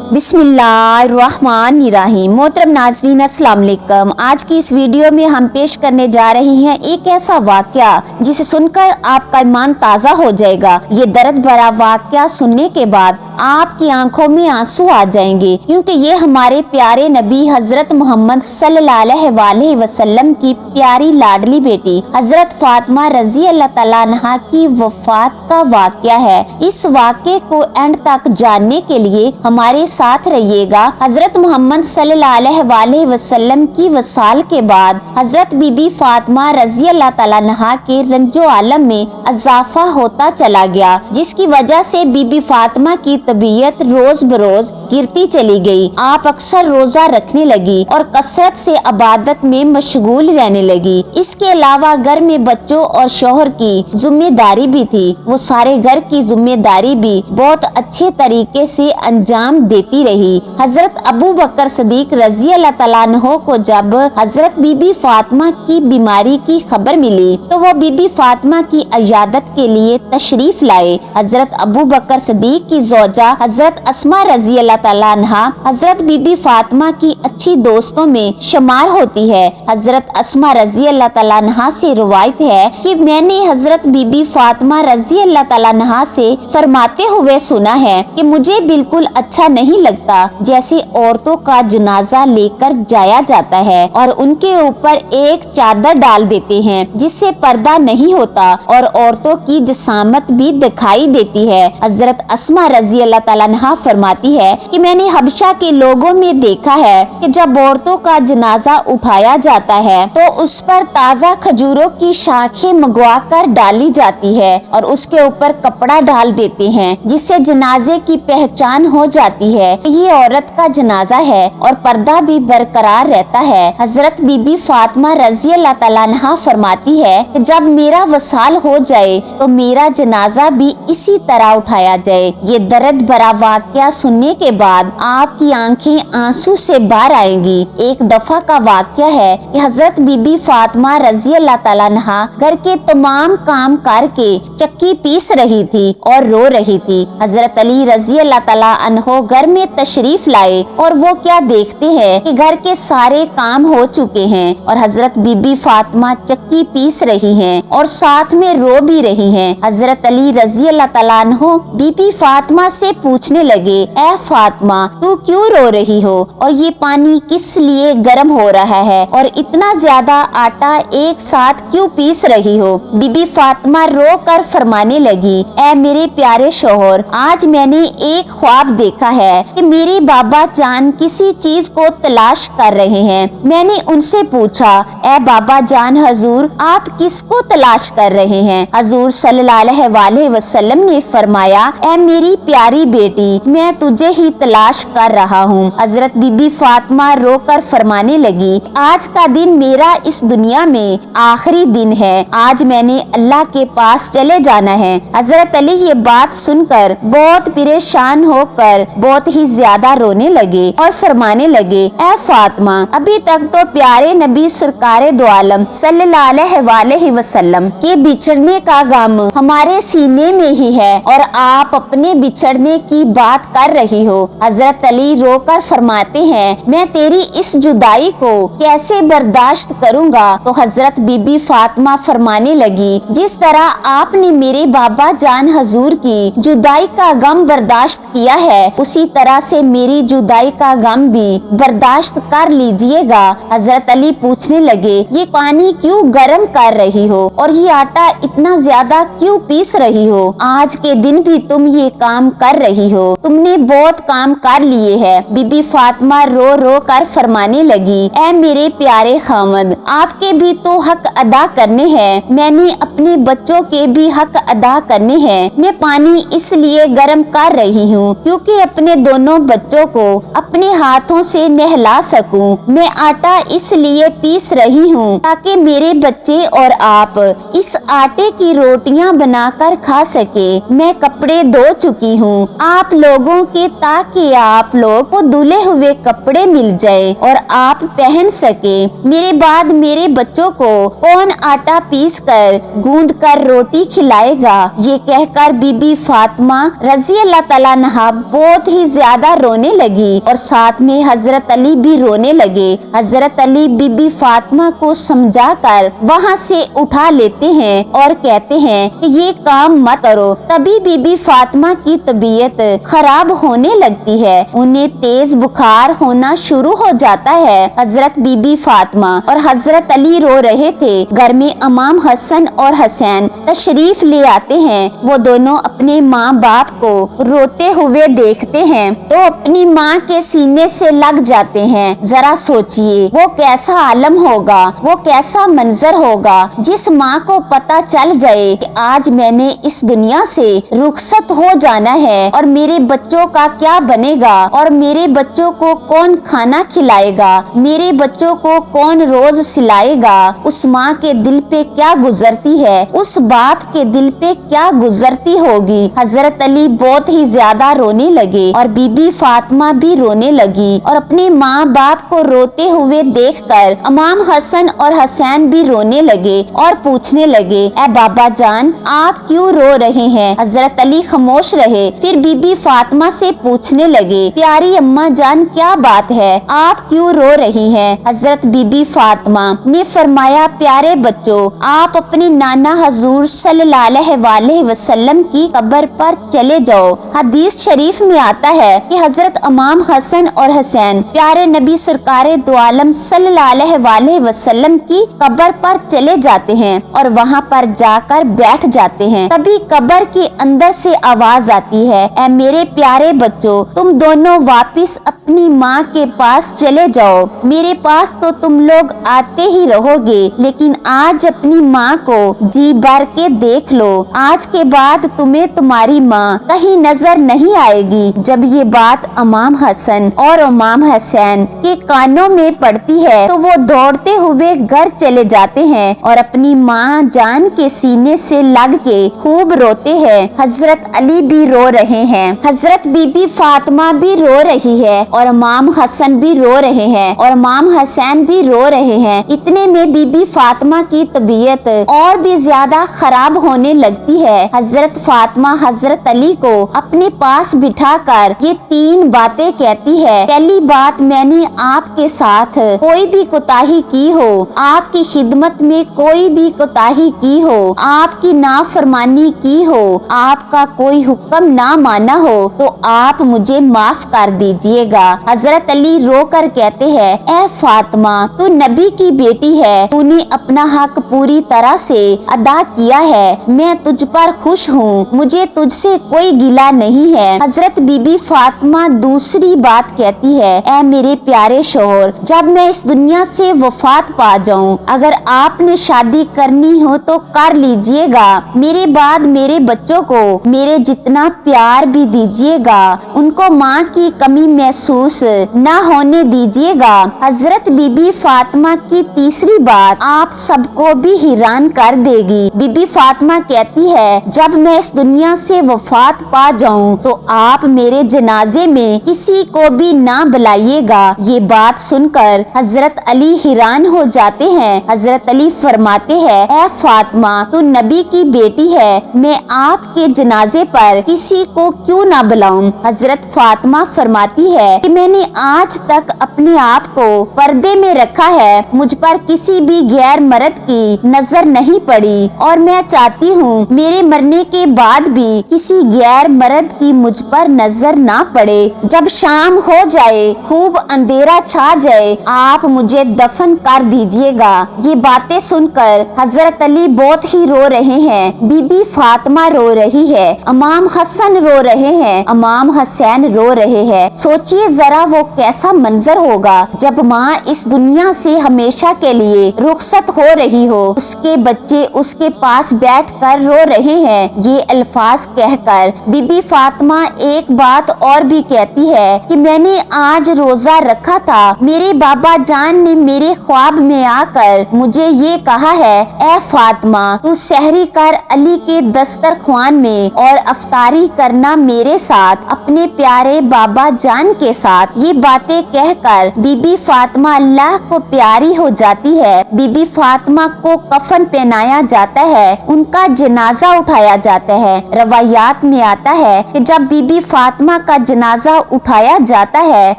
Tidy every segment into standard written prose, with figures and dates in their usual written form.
बिस्मिल्लाहिर्रहमानिर्रहीम। मोहतरम नाज़रीन, अस्सलाम वालेकुम। आज की इस वीडियो में हम पेश करने जा रहे हैं एक ऐसा वाक़या जिसे सुनकर आपका ईमान ताज़ा हो जाएगा। ये दर्द भरा वाक़या सुनने के बाद आपकी आंखों में आंसू आ जाएंगे, क्योंकि ये हमारे प्यारे नबी हजरत मोहम्मद सल्लल्लाहु अलैहि वसल्लम की प्यारी लाडली बेटी हजरत फातिमा रज़ी अल्लाह तआला अन्हा की वफात का वाक़या है। इस वाक़े को एंड तक जानने के लिए हमारे साथ रहिएगा। हजरत मोहम्मद सल्लल्लाहु अलैहि वसल्लम की वसाल के बाद हजरत बीबी फातिमा रज़ी अल्लाह तआला अन्हा के रंजो आलम में इजाफा होता चला गया, जिसकी वजह से बीबी फातिमा की तबीयत रोज बरोज गिरती चली गई। आप अक्सर रोजा रखने लगी और कसरत से इबादत में मशगूल रहने लगी। इसके अलावा घर में बच्चों और शौहर की जिम्मेदारी भी थी। वो सारे घर की जिम्मेदारी भी बहुत अच्छे तरीके से अंजाम देती रही। हजरत अबू बकर सदीक रज़ी अल्लाह तआला अन्हो को जब हजरत बीबी फातिमा की बीमारी की खबर मिली तो वो बीबी फातिमा की इयादत के लिए तशरीफ लाए। हजरत अबू बकर सदीक की जोजा हजरत अस्मा रज़ी अल्लाह तआला अन्हा हजरत बीबी फातिमा की अच्छी दोस्तों में शुमार होती है। हजरत अस्मा रज़ी अल्लाह तआला अन्हा से रिवायत है कि मैंने हजरत बीबी फातिमा रज़ी अल्लाह तआला अन्हा से फरमाते हुए सुना है कि मुझे बिल्कुल अच्छा नहीं लगता जैसे औरतों का जनाजा लेकर जाया जाता है और उनके ऊपर एक चादर डाल देते हैं जिससे पर्दा नहीं होता और औरतों की जिसामत भी दिखाई देती है। हजरत अस्मा रज़ी अल्लाह तआला अन्हा फरमाती है कि मैंने हबशा के लोगों में देखा है कि जब औरतों का जनाजा उठाया जाता है तो उस पर ताज़ा खजूरों की शाखें मंगवा कर डाली जाती है और उसके ऊपर कपड़ा डाल देते हैं जिससे जनाजे की पहचान हो जाती है ये औरत का जनाजा है और पर्दा भी बरकरार रहता है। हजरत बीबी फातिमा रज़ी अल्लाह तआला अन्हा फरमाती है कि जब मेरा वसाल हो जाए तो मेरा जनाजा भी इसी तरह उठाया जाए। ये दर्द भरा वाक़या सुनने के बाद आपकी आंखें आंसू से बाहर आएंगी। एक दफा का वाक़या है कि हजरत बीबी फातिमा रज़ी अल्लाह तआला अन्हा घर के तमाम काम करके चक्की पीस रही थी और रो रही थी। हजरत अली रज़ी अल्लाह तआला अन्हो घर में तशरीफ लाए और वो क्या देखते हैं कि घर के सारे काम हो चुके हैं और हजरत बीबी फातिमा चक्की पीस रही हैं और साथ में रो भी रही हैं। हजरत अली रज़ी अल्लाह तआला अन्हो बीबी फातिमा से पूछने लगे, ऐ फातिमा तू क्यों रो रही हो और ये पानी किस लिए गर्म हो रहा है और इतना ज्यादा आटा एक साथ क्यों पीस रही हो। बीबी फातिमा रो कर फरमाने लगी, ऐ मेरे प्यारे शौहर, आज मैंने एक ख्वाब देखा है कि मेरे बाबा जान किसी चीज को तलाश कर रहे हैं। मैंने उनसे पूछा, ऐ बाबा जान हजूर आप किसको तलाश कर रहे हैं। हजूर सल्लल्लाहु अलैहि वसल्लम ने फरमाया, ऐ मेरी प्यारी बेटी मैं तुझे ही तलाश कर रहा हूँ। हजरत बीबी फातिमा रो कर फरमाने लगी, आज का दिन मेरा इस दुनिया में आखिरी दिन है। आज मैंने अल्लाह के पास चले जाना है। हजरत अली ये बात सुनकर बहुत परेशान होकर बहुत ही ज्यादा रोने लगे और फरमाने लगे, ऐ फातिमा अभी तक तो प्यारे नबी सरकारे दो आलम सल्लल्लाहु अलैहि वसल्लम के बिछड़ने का गम हमारे सीने में ही है और आप अपने बिछड़ने की बात कर रही हो। हजरत अली रोकर फरमाते हैं, मैं तेरी इस जुदाई को कैसे बर्दाश्त करूंगा। तो हजरत बीबी फातिमा फरमाने लगी, जिस तरह आपने मेरे बाबा जान हजूर की जुदाई का गम बर्दाश्त किया है उसी तरह से मेरी जुदाई का गम भी बर्दाश्त कर लीजिएगा। हजरत अली पूछने लगे, ये पानी क्यों गर्म कर रही हो और ये आटा इतना ज्यादा क्यों पीस रही हो। आज के दिन भी तुम ये काम कर रही हो, तुमने बहुत काम कर लिए है। बीबी फातिमा रो रो कर फरमाने लगी, ऐ मेरे प्यारे खामद आपके भी तो हक अदा करने हैं, मैंने अपने बच्चों के भी हक अदा करने हैं। मैं पानी इसलिए गर्म कर रही हूँ क्योंकि अपने दोनों बच्चों को अपने हाथों से नहला सकूं। मैं आटा इसलिए पीस रही हूँ ताकि मेरे बच्चे और आप इस आटे की रोटियां बनाकर खा सके। मैं कपड़े धो चुकी हूँ हूँ आप लोगों के, ताकि आप लोग को धुले हुए कपड़े मिल जाए और आप पहन सके। मेरे बाद मेरे बच्चों को कौन आटा पीस कर गूंद कर रोटी खिलाएगा। ये कहकर बीबी फातिमा रजी अल्लाह तआला अन्हा बहुत ही ज्यादा रोने लगी और साथ में हजरत अली भी रोने लगे। हजरत अली बीबी फातिमा को समझाकर वहाँ से उठा लेते हैं और कहते हैं कि ये काम मत करो। तभी बीबी फातिमा की तबीयत खराब होने लगती है, उन्हें तेज बुखार होना शुरू हो जाता है। हजरत बीबी फातिमा और हजरत अली रो रहे थे। घर में इमाम हसन और हुसैन तशरीफ ले आते हैं। वो दोनों अपने माँ बाप को रोते हुए देखते हैं तो अपनी माँ के सीने से लग जाते हैं। जरा सोचिए वो कैसा आलम होगा, वो कैसा मंजर होगा जिस माँ को पता चल जाए कि आज मैंने इस दुनिया से रुखसत हो जाना है और मेरे बच्चों का क्या बनेगा और मेरे बच्चों को कौन खाना खिलाएगा, मेरे बच्चों को कौन रोज सिलाएगा। उस माँ के दिल पे क्या गुजरती है, उस बाप के दिल पे क्या गुजरती होगी। हजरत अली बहुत ही ज्यादा रोने लगे और बीबी फातिमा भी रोने लगी और अपने माँ बाप को रोते हुए देखकर इमाम हसन और हुसैन भी रोने लगे और पूछने लगे, ए बाबा जान आप क्यों रो रहे हैं। हजरत अली खामोश रहे। फिर बीबी फातिमा से पूछने लगे, प्यारी अम्मा जान क्या बात है, आप क्यों रो रही हैं। हजरत बीबी फातिमा ने फरमाया, प्यारे बच्चों आप अपने नाना हजूर सल्लल्लाहु अलैहि वसल्लम की कब्र पर चले जाओ। हदीस शरीफ में आता है कि हजरत इमाम हसन और हुसैन प्यारे नबी सरकारे दो आलम सल्लल्लाहु अलैहि वसल्लम की कब्र पर चले जाते हैं और वहाँ पर जाकर बैठ जाते हैं। तभी कब्र के अंदर से आवाज आती है, ऐ मेरे प्यारे बच्चों तुम दोनों वापिस अपनी माँ के पास चले जाओ। मेरे पास तो तुम लोग आते ही रहोगे, लेकिन आज अपनी माँ को जी भर के देख लो। आज के बाद तुम्हें तुम्हारी माँ कहीं नजर नहीं आएगी। जब ये बात इमाम हसन और इमाम हुसैन के कानों में पड़ती है तो वो दौड़ते हुए घर चले जाते हैं और अपनी माँ जान के सीने से लग के खूब रोते हैं। हजरत अली भी रो रहे हैं, हजरत बीबी फातिमा भी रो रही है और इमाम हसन भी रो रहे हैं और इमाम हुसैन भी रो रहे हैं। इतने में बीबी फातिमा की तबीयत और भी ज्यादा खराब होने लगती है। हजरत फातिमा हजरत अली को अपने पास बिठाकर ये तीन बातें कहती है। पहली बात, मैंने आपके साथ कोई भी कोताही की हो, आपकी खिदमत में कोई भी कोताही की हो, आपकी नाफरमानी की हो, आपका कोई हुक्म ना माना हो तो आप मुझे माफ कर दीजिएगा। हजरत अली रो कर कहते हैं, ए फातिमा तू नबी की बेटी है, तूने अपना हक पूरी तरह से अदा किया है। मैं तुझ पर खुश हूँ, मुझे तुझसे कोई गिला नहीं है। हजरत बीबी फातिमा दूसरी बात कहती है, ए मेरे प्यारे शोहर जब मैं इस दुनिया से वफात पा जाऊँ, अगर आपने शादी करनी हो तो कर लीजिएगा। मेरे बाद मेरे बच्चों को मेरे जितना प्यार भी दीजिएगा, उनको माँ की कमी महसूस न होने दीजिएगा। हजरत बीबी फातिमा की तीसरी बात आप सबको भी हैरान कर देगी। बीबी फातिमा कहती है, जब मैं इस दुनिया से वफात पा जाऊं तो आप मेरे जनाजे में किसी को भी ना बुलाइएगा। ये बात सुनकर हजरत अली हैरान हो जाते हैं। हजरत अली फरमाते हैं, ए फातिमा तू नबी की बेटी है, मैं आपके जनाजे पर किसी को क्यों ना बुलाऊं। हजरत फातिमा फरमाती है कि मैंने आज तक अपने आप को पर्दे में रखा है, मुझ पर किसी भी गैर मर्द की नजर नहीं पड़ी और मैं चाहती हूँ मेरे मरने के बाद भी किसी गैर मर्द की मुझ पर नजर ना पड़े। जब शाम हो जाए, खूब अंधेरा छा जाए, आप मुझे दफन कर दीजिएगा। ये बातें सुनकर हजरत अली बहुत ही रो रहे हैं, बीबी फातिमा रो रही है, इमाम हसन रो रहे हैं, इमाम हुसैन रो रहे हैं। सोचिए जरा वो कैसा मंजर होगा जब माँ इस दुनिया से हमेशा के लिए रुखसत हो रही हो, उसके बच्चे उसके पास बैठकर रो रहे हैं। ये अल्फाज कहकर बीबी फातिमा एक बात और भी कहती है कि मैंने आज रोजा रखा था, मेरे बाबा जान ने मेरे ख्वाब में आकर मुझे ये कहा है, ए फातिमा तू सहरी कर अली के दस्तरख्वान में और अफ्तारी कर करना मेरे साथ, अपने प्यारे बाबा जान के साथ। ये बातें कहकर बीबी फातिमा अल्लाह को प्यारी हो जाती है। बीबी फातिमा को कफन पहनाया जाता है, उनका जनाजा उठाया जाता है। रवायात में आता है कि जब बीबी फातिमा का जनाजा उठाया जाता है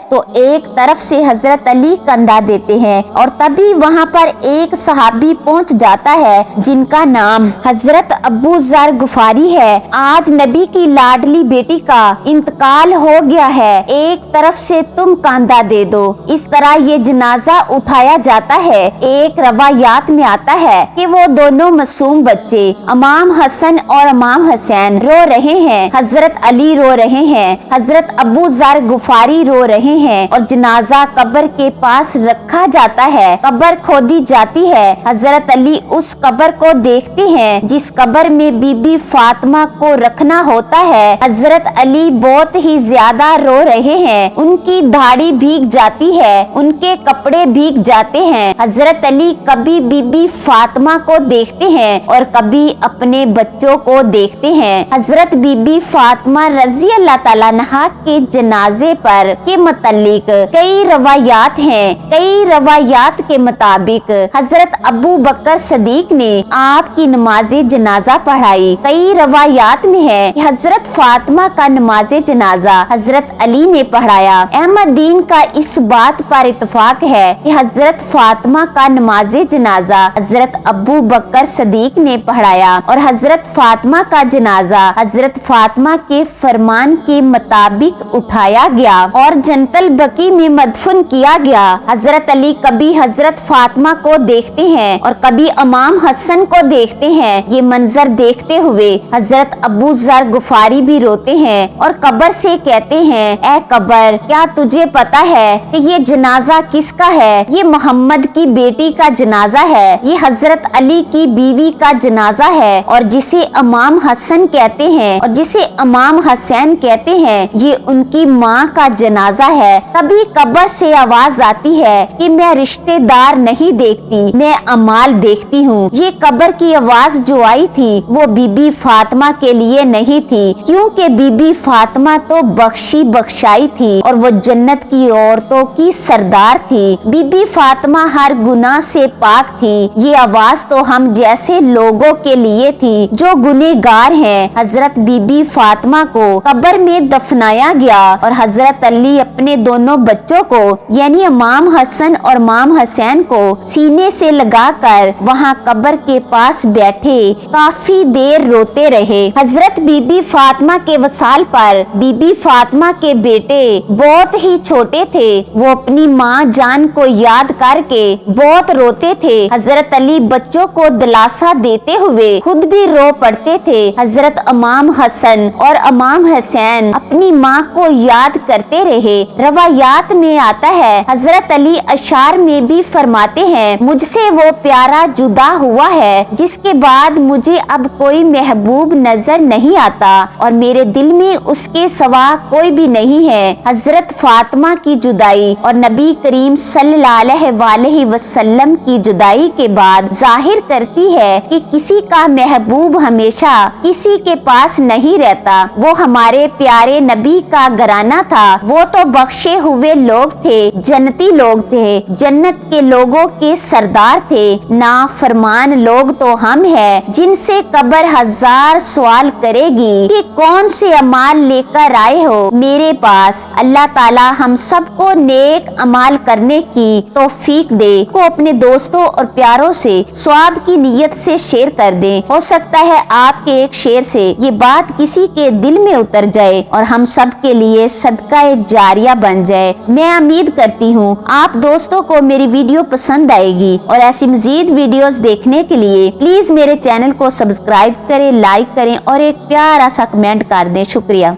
तो एक तरफ से हजरत अली कंधा देते हैं और तभी वहाँ पर एक सहाबी पहुँच जाता है जिनका नाम हजरत अबू जर गुफारी है। आज नबी की लाडली बेटी का इंतकाल हो गया है, एक तरफ से तुम कंधा दे दो। इस तरह ये जनाजा उठाया जाता है। एक रवायात में आता है कि वो दोनों मासूम बच्चे इमाम हसन और इमाम हुसैन रो रहे हैं, हजरत अली रो रहे हैं, हजरत अबू जर गुफारी रो रहे हैं और जनाजा कब्र के पास रखा जाता है। कब्र खोदी जाती है। हजरत अली उस कब्र को देखते हैं जिस कब्र में बीबी फातिमा को रखना होता है। हजरत अली बहुत ही ज्यादा रो रहे हैं, उनकी दाढ़ी भीग जाती है, उनके कपड़े भीग जाते हैं। हजरत अली कभी बीबी फातिमा को देखते हैं और कभी अपने बच्चों को देखते हैं। हजरत बीबी फातिमा रजी अल्लाह ताला अन्हा के जनाजे पर के मुतालिक कई रवायात हैं। कई रवायात के मुताबिक हजरत अबू बकर सदीक ने आपकी नमाज़े जनाजा पढ़ाई। कई रवायात में है कि हजरत फातिमा का नमाज़े जनाजा हजरत अली ने पढ़ाया। अहमदीन का इस बात पर इत्तेफाक है कि हजरत फातिमा का नमाज़े जनाजा हजरत अबू बकर सदीक ने पढ़ाया और हजरत फातिमा का जनाजा हजरत फातिमा के फरमान के मुताबिक उठाया गया और जन्नतुल बकी में मदफून किया गया। हजरत अली कभी हजरत फातिमा को देखते हैं और कभी इमाम हसन को देखते हैं। ये मंजर देखते हुए हजरत अबू जर गुफारी भी रोते हैं और कब्र से कहते हैं, ए कब्र, क्या तुझे पता है कि ये जनाजा किसका है? ये मोहम्मद की बेटी का जनाजा है, ये हजरत अली की बीवी का जनाजा है और जिसे इमाम हसन कहते हैं और जिसे इमाम हुसैन कहते हैं, ये उनकी माँ का जनाजा है। तभी कब्र से आवाज आती है कि मैं रिश्तेदार नहीं देखती, मैं अमाल देखती हूँ। ये कब्र की आवाज जो आई थी वो बीबी फातिमा के लिए नहीं थी, क्योंकि बीबी फातिमा तो बख्शी बख्शाई थी और वो जन्नत की औरतों की सरदार थी। बीबी फातिमा हर गुनाह से पाक थी। ये आवाज तो हम जैसे लोगों के लिए थी जो गुनहगार हैं। हजरत बीबी फातिमा को कब्र में दफनाया गया और हजरत अली अपने दोनों बच्चों को यानी इमाम हसन और इमाम हुसैन को सीने से लगाकर वहां कब्र के पास बैठे काफी देर रोते रहे। हजरत बीबी फातिमा के वसाल पर बीबी फातिमा के बेटे बहुत ही छोटे थे, वो अपनी माँ जान को याद करके बहुत रोते थे। हजरत अली बच्चों को दिलासा देते हुए खुद भी रो पड़ते थे। हजरत इमाम हसन और इमाम हुसैन अपनी माँ को याद करते रहे। रवायात में आता है हजरत अली अशार में भी फरमाते हैं, मुझसे वो प्यारा जुदा हुआ है जिसके बाद मुझे अब कोई महबूब नजर नहीं आता और मेरे दिल में उसके सिवा कोई भी नहीं है। हजरत फातिमा की जुदाई और नबी करीम सल्लल्लाहु अलैहि वसल्लम की जुदाई के बाद जाहिर करती है कि किसी का महबूब हमेशा किसी के पास नहीं रहता। वो हमारे प्यारे नबी का घराना था, वो तो बख्शे हुए लोग थे, जन्नती लोग थे, जन्नत के लोगों के सरदार थे। ना फरमान लोग तो हम हैं जिनसे कब्र हजार सवाल करेगी कि कौन से अमाल लेकर आए हो मेरे पास। अल्लाह ताला हम सबको नेक अमाल करने की तौफीक दे, को अपने दोस्तों और प्यारों से स्वाब की नीयत से शेयर कर दे। हो सकता है आपके एक शेयर से ये बात किसी के दिल में उतर जाए और हम सब के लिए सदका जारिया बन जाए। मैं उम्मीद करती हूँ आप दोस्तों को मेरी वीडियो पसंद आएगी और ऐसी मजीद वीडियोस देखने के लिए प्लीज मेरे चैनल को सब्सक्राइब करें, लाइक करें और एक प्यारा सा कमेंट कर दें। शुक्रिया।